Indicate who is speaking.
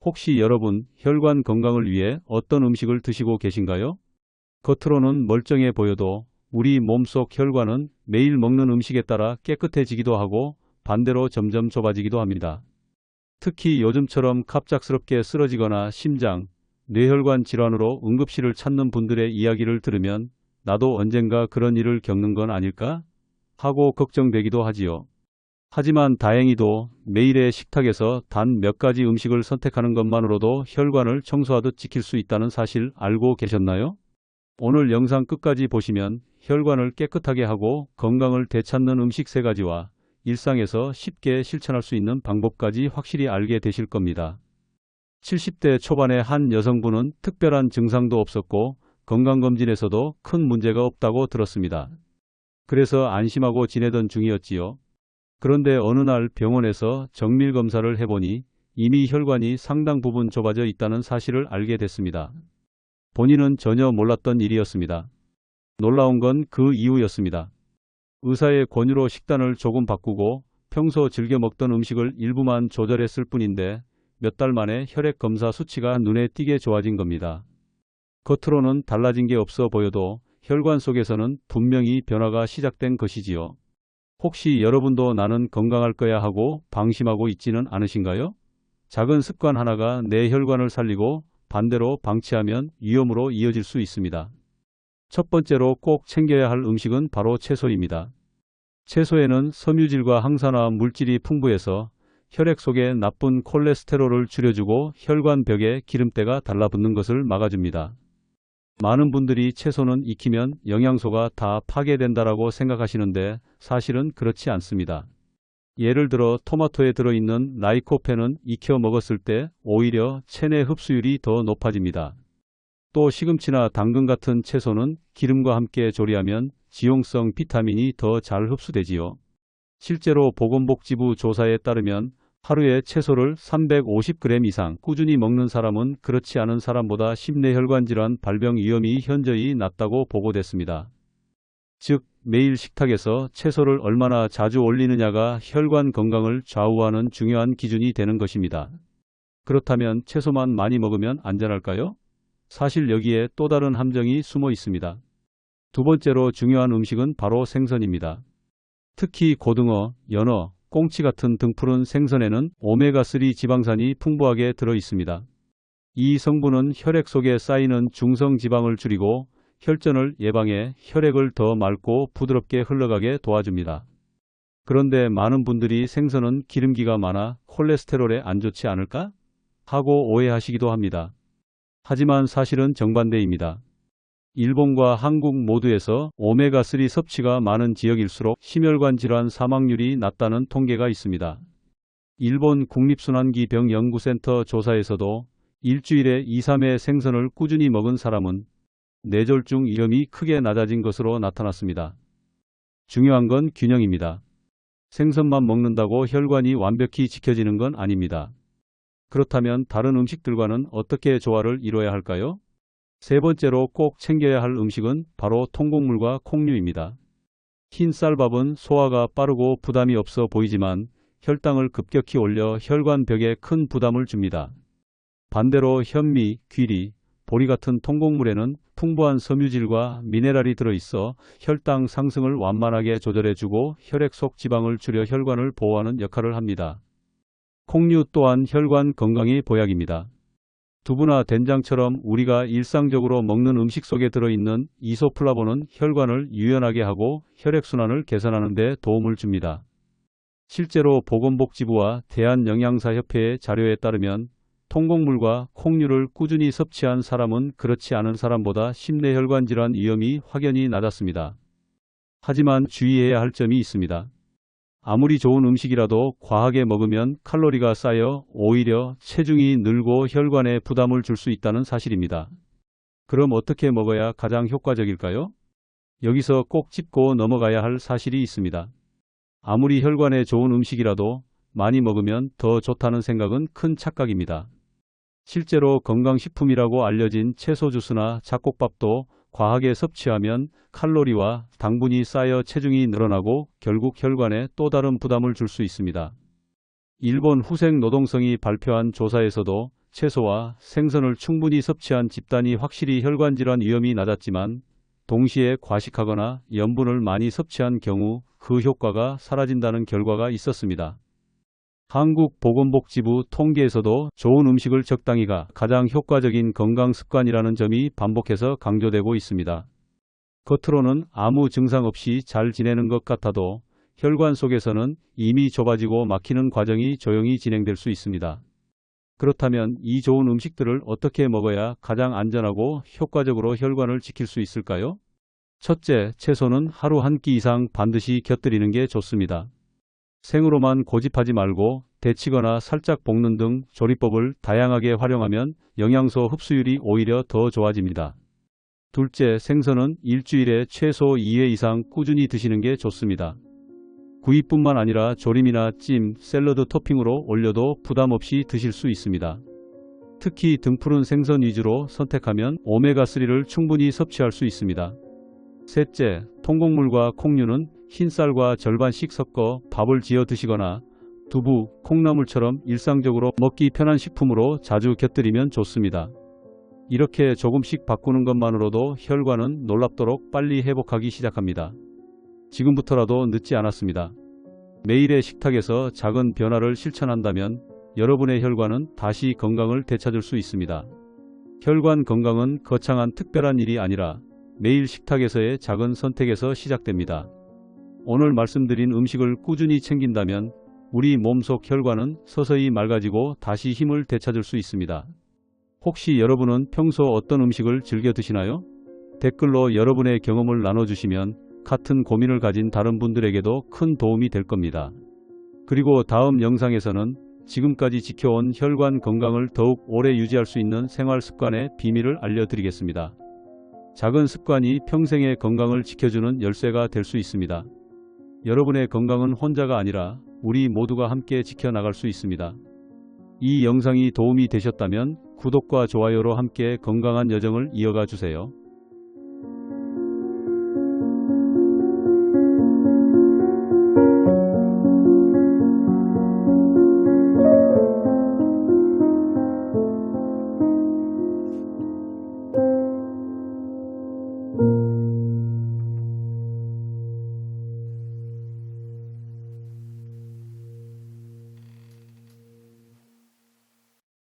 Speaker 1: 혹시 여러분 혈관 건강을 위해 어떤 음식을 드시고 계신가요? 겉으로는 멀쩡해 보여도 우리 몸속 혈관은 매일 먹는 음식에 따라 깨끗해지기도 하고 반대로 점점 좁아지기도 합니다. 특히 요즘처럼 갑작스럽게 쓰러지거나 심장, 뇌혈관 질환으로 응급실을 찾는 분들의 이야기를 들으면 나도 언젠가 그런 일을 겪는 건 아닐까? 하고 걱정되기도 하지요. 하지만 다행히도 매일의 식탁에서 단 몇 가지 음식을 선택하는 것만으로도 혈관을 청소하듯 지킬 수 있다는 사실 알고 계셨나요? 오늘 영상 끝까지 보시면 혈관을 깨끗하게 하고 건강을 되찾는 음식 3가지와 일상에서 쉽게 실천할 수 있는 방법까지 확실히 알게 되실 겁니다. 70대 초반의 한 여성분은 특별한 증상도 없었고 건강검진에서도 큰 문제가 없다고 들었습니다. 그래서 안심하고 지내던 중이었지요. 그런데 어느 날 병원에서 정밀검사를 해보니 이미 혈관이 상당 부분 좁아져 있다는 사실을 알게 됐습니다. 본인은 전혀 몰랐던 일이었습니다. 놀라운 건 그 이유였습니다. 의사의 권유로 식단을 조금 바꾸고 평소 즐겨 먹던 음식을 일부만 조절했을 뿐인데 몇 달 만에 혈액 검사 수치가 눈에 띄게 좋아진 겁니다. 겉으로는 달라진 게 없어 보여도 혈관 속에서는 분명히 변화가 시작된 것이지요. 혹시 여러분도 나는 건강할 거야 하고 방심하고 있지는 않으신가요? 작은 습관 하나가 내 혈관을 살리고 반대로 방치하면 위험으로 이어질 수 있습니다. 첫 번째로 꼭 챙겨야 할 음식은 바로 채소입니다. 채소에는 섬유질과 항산화 물질이 풍부해서 혈액 속에 나쁜 콜레스테롤을 줄여주고 혈관 벽에 기름때가 달라붙는 것을 막아줍니다. 많은 분들이 채소는 익히면 영양소가 다 파괴된다라고 생각하시는데 사실은 그렇지 않습니다. 예를 들어 토마토에 들어있는 라이코펜은 익혀 먹었을 때 오히려 체내 흡수율이 더 높아집니다. 또 시금치나 당근 같은 채소는 기름과 함께 조리하면 지용성 비타민이 더 잘 흡수되지요. 실제로 보건복지부 조사에 따르면 하루에 채소를 350g 이상 꾸준히 먹는 사람은 그렇지 않은 사람보다 심내혈관 질환 발병 위험이 현저히 낮다고 보고됐습니다. 즉, 매일 식탁에서 채소를 얼마나 자주 올리느냐가 혈관 건강을 좌우하는 중요한 기준이 되는 것입니다. 그렇다면 채소만 많이 먹으면 안전할까요? 사실 여기에 또 다른 함정이 숨어 있습니다. 두 번째로 중요한 음식은 바로 생선입니다. 특히 고등어, 연어, 꽁치 같은 등푸른 생선에는 오메가3 지방산이 풍부하게 들어 있습니다. 이 성분은 혈액 속에 쌓이는 중성 지방을 줄이고 혈전을 예방해 혈액을 더 맑고 부드럽게 흘러가게 도와줍니다. 그런데 많은 분들이 생선은 기름기가 많아 콜레스테롤에 안 좋지 않을까? 하고 오해하시기도 합니다. 하지만 사실은 정반대입니다. 일본과 한국 모두에서 오메가3 섭취가 많은 지역일수록 심혈관 질환 사망률이 낮다는 통계가 있습니다. 일본 국립순환기병연구센터 조사에서도 일주일에 2-3회 생선을 꾸준히 먹은 사람은 뇌졸중 위험이 크게 낮아진 것으로 나타났습니다. 중요한 건 균형입니다. 생선만 먹는다고 혈관이 완벽히 지켜지는 건 아닙니다. 그렇다면 다른 음식들과는 어떻게 조화를 이뤄야 할까요? 세 번째로 꼭 챙겨야 할 음식은 바로 통곡물과 콩류입니다. 흰 쌀밥은 소화가 빠르고 부담이 없어 보이지만 혈당을 급격히 올려 혈관 벽에 큰 부담을 줍니다. 반대로 현미, 귀리, 보리 같은 통곡물에는 풍부한 섬유질과 미네랄이 들어있어 혈당 상승을 완만하게 조절해주고 혈액 속 지방을 줄여 혈관을 보호하는 역할을 합니다. 콩류 또한 혈관 건강의 보약입니다. 두부나 된장처럼 우리가 일상적으로 먹는 음식 속에 들어있는 이소플라본은 혈관을 유연하게 하고 혈액순환을 개선하는 데 도움을 줍니다. 실제로 보건복지부와 대한영양사협회의 자료에 따르면 통곡물과 콩류를 꾸준히 섭취한 사람은 그렇지 않은 사람보다 심내혈관 질환 위험이 확연히 낮았습니다. 하지만 주의해야 할 점이 있습니다. 아무리 좋은 음식이라도 과하게 먹으면 칼로리가 쌓여 오히려 체중이 늘고 혈관에 부담을 줄 수 있다는 사실입니다. 그럼 어떻게 먹어야 가장 효과적일까요? 여기서 꼭 짚고 넘어가야 할 사실이 있습니다. 아무리 혈관에 좋은 음식이라도 많이 먹으면 더 좋다는 생각은 큰 착각입니다. 실제로 건강식품이라고 알려진 채소 주스나 잡곡밥도 과하게 섭취하면 칼로리와 당분이 쌓여 체중이 늘어나고 결국 혈관에 또 다른 부담을 줄 수 있습니다. 일본 후생노동성이 발표한 조사에서도 채소와 생선을 충분히 섭취한 집단이 확실히 혈관질환 위험이 낮았지만 동시에 과식하거나 염분을 많이 섭취한 경우 그 효과가 사라진다는 결과가 있었습니다. 한국보건복지부 통계에서도 좋은 음식을 적당히가 가장 효과적인 건강습관이라는 점이 반복해서 강조되고 있습니다. 겉으로는 아무 증상 없이 잘 지내는 것 같아도 혈관 속에서는 이미 좁아지고 막히는 과정이 조용히 진행될 수 있습니다. 그렇다면 이 좋은 음식들을 어떻게 먹어야 가장 안전하고 효과적으로 혈관을 지킬 수 있을까요? 첫째, 채소는 하루 한 끼 이상 반드시 곁들이는 게 좋습니다. 생으로만 고집하지 말고 데치거나 살짝 볶는 등 조리법을 다양하게 활용하면 영양소 흡수율이 오히려 더 좋아집니다. 둘째, 생선은 일주일에 최소 2회 이상 꾸준히 드시는 게 좋습니다. 구이뿐만 아니라 조림이나 찜, 샐러드 토핑으로 올려도 부담 없이 드실 수 있습니다. 특히 등푸른 생선 위주로 선택하면 오메가3를 충분히 섭취할 수 있습니다. 셋째, 통곡물과 콩류는 흰쌀과 절반씩 섞어 밥을 지어 드시거나 두부, 콩나물처럼 일상적으로 먹기 편한 식품으로 자주 곁들이면 좋습니다. 이렇게 조금씩 바꾸는 것만으로도 혈관은 놀랍도록 빨리 회복하기 시작합니다. 지금부터라도 늦지 않았습니다. 매일의 식탁에서 작은 변화를 실천한다면 여러분의 혈관은 다시 건강을 되찾을 수 있습니다. 혈관 건강은 거창한 특별한 일이 아니라 매일 식탁에서의 작은 선택에서 시작됩니다. 오늘 말씀드린 음식을 꾸준히 챙긴다면 우리 몸속 혈관은 서서히 맑아지고 다시 힘을 되찾을 수 있습니다. 혹시 여러분은 평소 어떤 음식을 즐겨 드시나요? 댓글로 여러분의 경험을 나눠주시면 같은 고민을 가진 다른 분들에게도 큰 도움이 될 겁니다. 그리고 다음 영상에서는 지금까지 지켜온 혈관 건강을 더욱 오래 유지할 수 있는 생활 습관의 비밀을 알려드리겠습니다. 작은 습관이 평생의 건강을 지켜주는 열쇠가 될 수 있습니다. 여러분의 건강은 혼자가 아니라 우리 모두가 함께 지켜나갈 수 있습니다. 이 영상이 도움이 되셨다면 구독과 좋아요로 함께 건강한 여정을 이어가 주세요.